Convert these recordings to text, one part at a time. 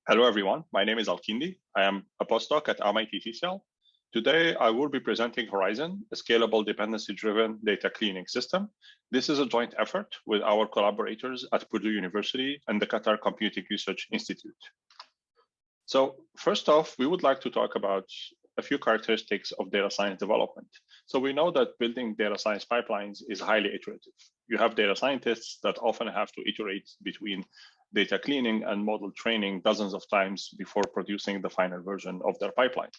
Hello, everyone. My name is Kindi. I am a postdoc at MIT TCL. Today, I will be presenting Horizon, a scalable dependency-driven data cleaning system. This is a joint effort with our collaborators at Purdue University and the Qatar Computing Research Institute. So first off, we would like to talk about a few characteristics of data science development. So we know that building data science pipelines is highly iterative. You have data scientists that often have to iterate between data cleaning and model training dozens of times before producing the final version of their pipeline.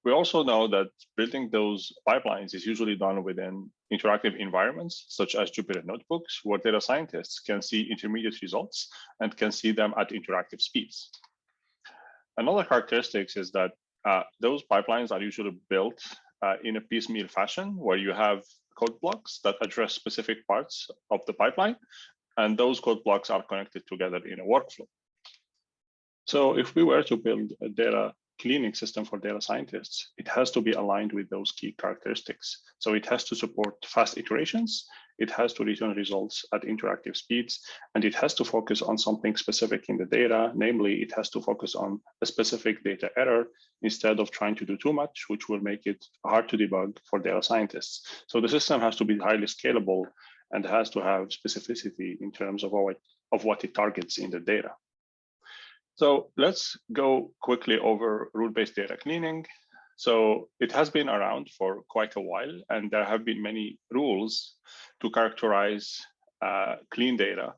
We also know that building those pipelines is usually done within interactive environments, such as Jupyter notebooks, where data scientists can see intermediate results and can see them at interactive speeds. Another characteristic is that those pipelines are usually built in a piecemeal fashion, where you have code blocks that address specific parts of the pipeline, and those code blocks are connected together in a workflow. So if we were to build a data cleaning system for data scientists, it has to be aligned with those key characteristics. So it has to support fast iterations, it has to return results at interactive speeds, and it has to focus on something specific in the data. Namely, it has to focus on a specific data error instead of trying to do too much, which will make it hard to debug for data scientists. So the system has to be highly scalable and has to have specificity in terms of what it targets in the data. So let's go quickly over rule-based data cleaning. So it has been around for quite a while, and there have been many rules to characterize clean data.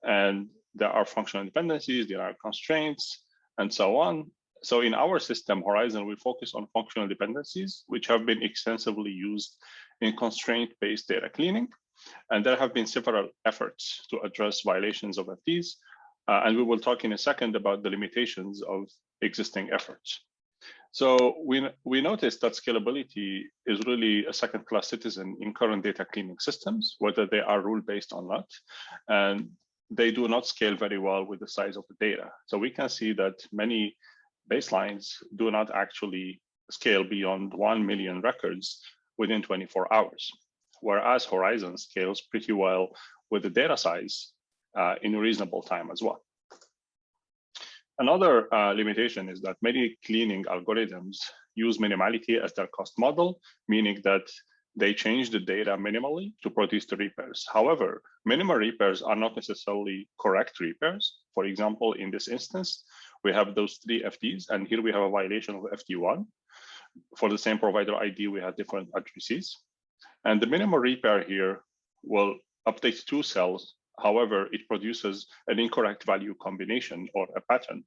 And there are functional dependencies, there are constraints, and so on. So in our system, Horizon, we focus on functional dependencies, which have been extensively used in constraint-based data cleaning. And there have been several efforts to address violations of FDs. And we will talk in a second about the limitations of existing efforts. So we noticed that scalability is really a second-class citizen in current data cleaning systems, whether they are rule-based or not. And they do not scale very well with the size of the data. So we can see that many baselines do not actually scale beyond 1 million records within 24 hours, whereas Horizon scales pretty well with the data size in a reasonable time as well. Another limitation is that many cleaning algorithms use minimality as their cost model, meaning that they change the data minimally to produce the repairs. However, minimal repairs are not necessarily correct repairs. For example, in this instance, we have those 3 FDs, and here we have a violation of FD1. For the same provider ID, we have different addresses. And the minimal repair here will update 2 cells. However, it produces an incorrect value combination or a pattern.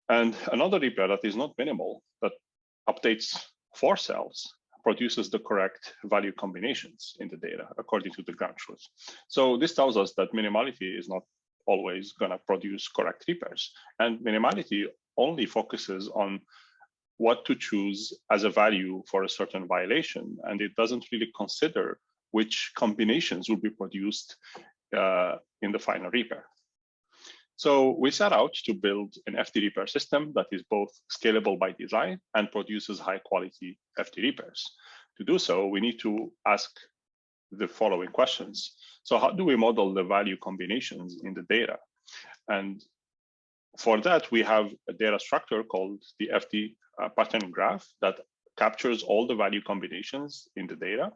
And another repair that is not minimal, that updates 4 cells, produces the correct value combinations in the data according to the ground truth. So this tells us that minimality is not always going to produce correct repairs. And minimality only focuses on what to choose as a value for a certain violation, and it doesn't really consider which combinations will be produced in the final repair. So we set out to build an FD repair system that is both scalable by design and produces high quality FD repairs. To do so, we need to ask the following questions. So how do we model the value combinations in the data? And for that, we have a data structure called the FD pattern graph that captures all the value combinations in the data.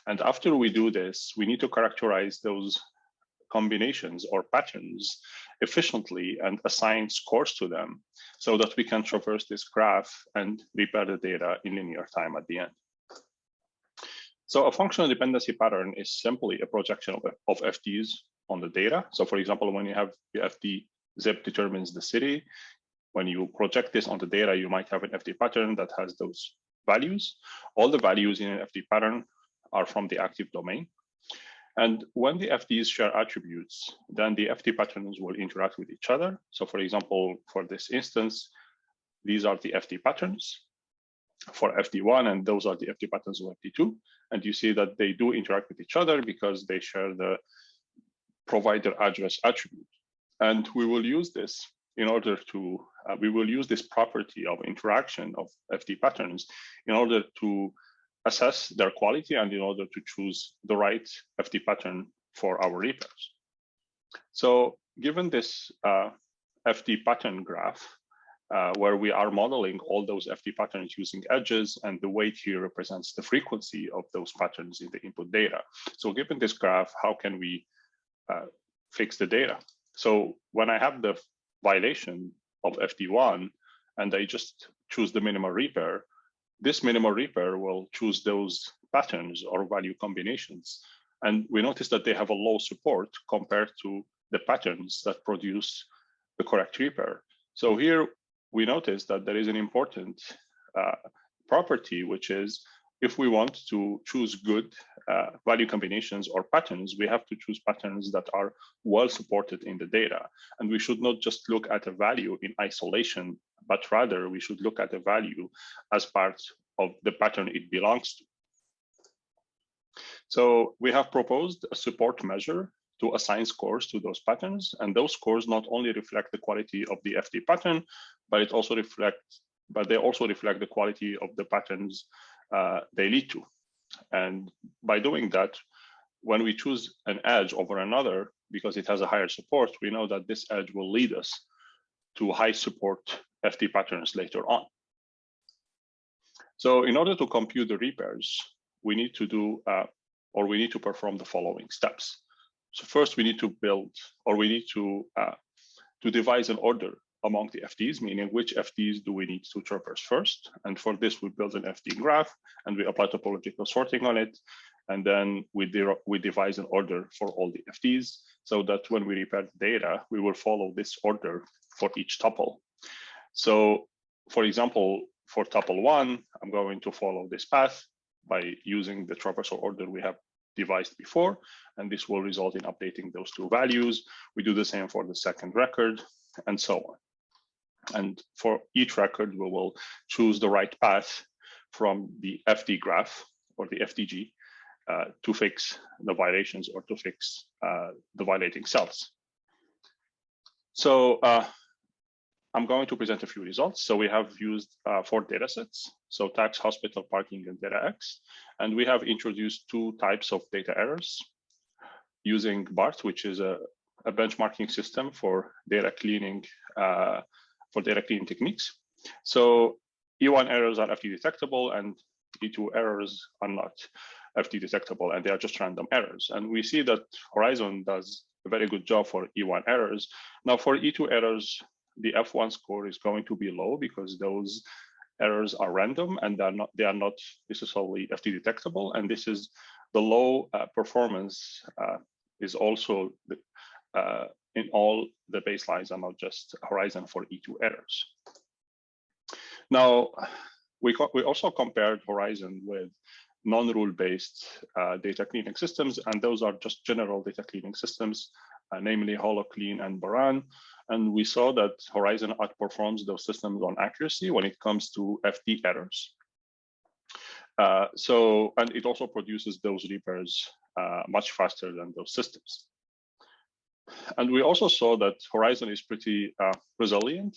And after we do this, we need to characterize those combinations or patterns efficiently and assign scores to them so that we can traverse this graph and repair the data in linear time at the end. So a functional dependency pattern is simply a projection of FDs on the data. So for example, when you have the FD zip determines the city, when you project this on the data, you might have an FD pattern that has those values. All the values in an FD pattern are from the active domain. And when the FDs share attributes, then the FD patterns will interact with each other. So for example, for this instance, these are the FD patterns for FD1, and those are the FD patterns of FD2. And you see that they do interact with each other because they share the provider address attribute. And we will use this in order to, we will use this property of interaction of FD patterns in order to assess their quality and in order to choose the right FD pattern for our repairs. So given this FT pattern graph, where we are modeling all those FT patterns using edges, and the weight here represents the frequency of those patterns in the input data. So given this graph, how can we fix the data? So when I have the violation of FT1 and I just choose the minimal repair, this minimal repair will choose those patterns or value combinations. And we notice that they have a low support compared to the patterns that produce the correct repair. So here we notice that there is an important property, which is if we want to choose good value combinations or patterns, we have to choose patterns that are well supported in the data. And we should not just look at a value in isolation, but rather we should look at a value as part of the pattern it belongs to. So we have proposed a support measure to assign scores to those patterns, and those scores not only reflect the quality of the FT pattern, but they also reflect the quality of the patterns they lead to. And by doing that, when we choose an edge over another, because it has a higher support, we know that this edge will lead us to high support FT patterns later on. So in order to compute the repairs, we need to do, we need to perform the following steps. So first we need to build, or we need to devise an order among the FTs, meaning which FTs do we need to traverse first. And for this, we build an FT graph and we apply topological sorting on it. And then we devise an order for all the FTs so that when we repair the data, we will follow this order for each tuple. So for example, for tuple 1, I'm going to follow this path by using the traversal order we have devised before, and this will result in updating those two values. We do the same for the second record, and so on. And for each record, we will choose the right path from the FT graph or the FTG to fix the violations or to fix the violating cells. So I'm going to present a few results. So we have used 4 data sets, so tax, hospital, parking, and data X. And we have introduced 2 types of data errors using BART, which is a benchmarking system for data cleaning techniques. So E1 errors are FT detectable and E2 errors are not FT detectable, and they are just random errors. And we see that Horizon does a very good job for E1 errors. Now for E2 errors, the F1 score is going to be low because those errors are random and they are not necessarily FT detectable. And this is the low performance is also in all the baselines and not just Horizon for E2 errors. Now, we also compared Horizon with non-rule-based data cleaning systems, and those are just general data cleaning systems, namely HoloClean and Baran. And we saw that Horizon outperforms those systems on accuracy when it comes to FT errors. And it also produces those repairs much faster than those systems. And we also saw that Horizon is pretty resilient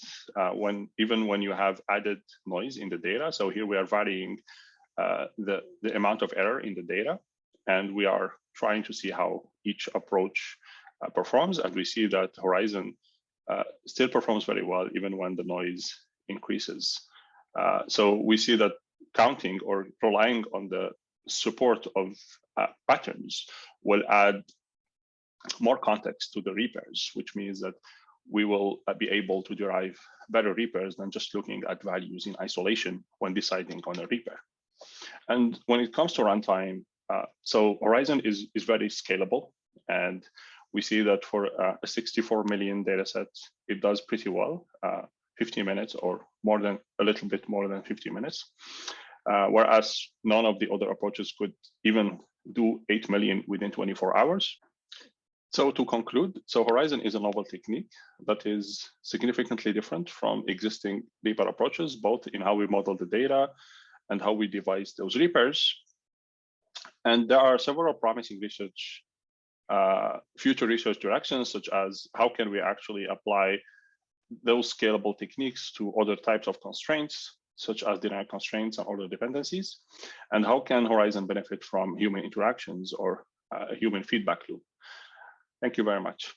even when you have added noise in the data. So here we are varying the amount of error in the data, and we are trying to see how each approach performs. And we see that Horizon still performs very well even when the noise increases. So we see that counting or relying on the support of patterns will add more context to the repairs, which means that we will be able to derive better repairs than just looking at values in isolation when deciding on a repair. And when it comes to runtime, so Horizon is very scalable, and we see that for a 64 million data set, it does pretty well, 50 minutes or a little bit more than 50 minutes, whereas none of the other approaches could even do 8 million within 24 hours. So to conclude, so Horizon is a novel technique that is significantly different from existing repair approaches, both in how we model the data and how we devise those repairs. And there are several promising research, future research directions, such as how can we actually apply those scalable techniques to other types of constraints, such as dynamic constraints and order dependencies, and how can Horizon benefit from human interactions or a human feedback loop. Thank you very much.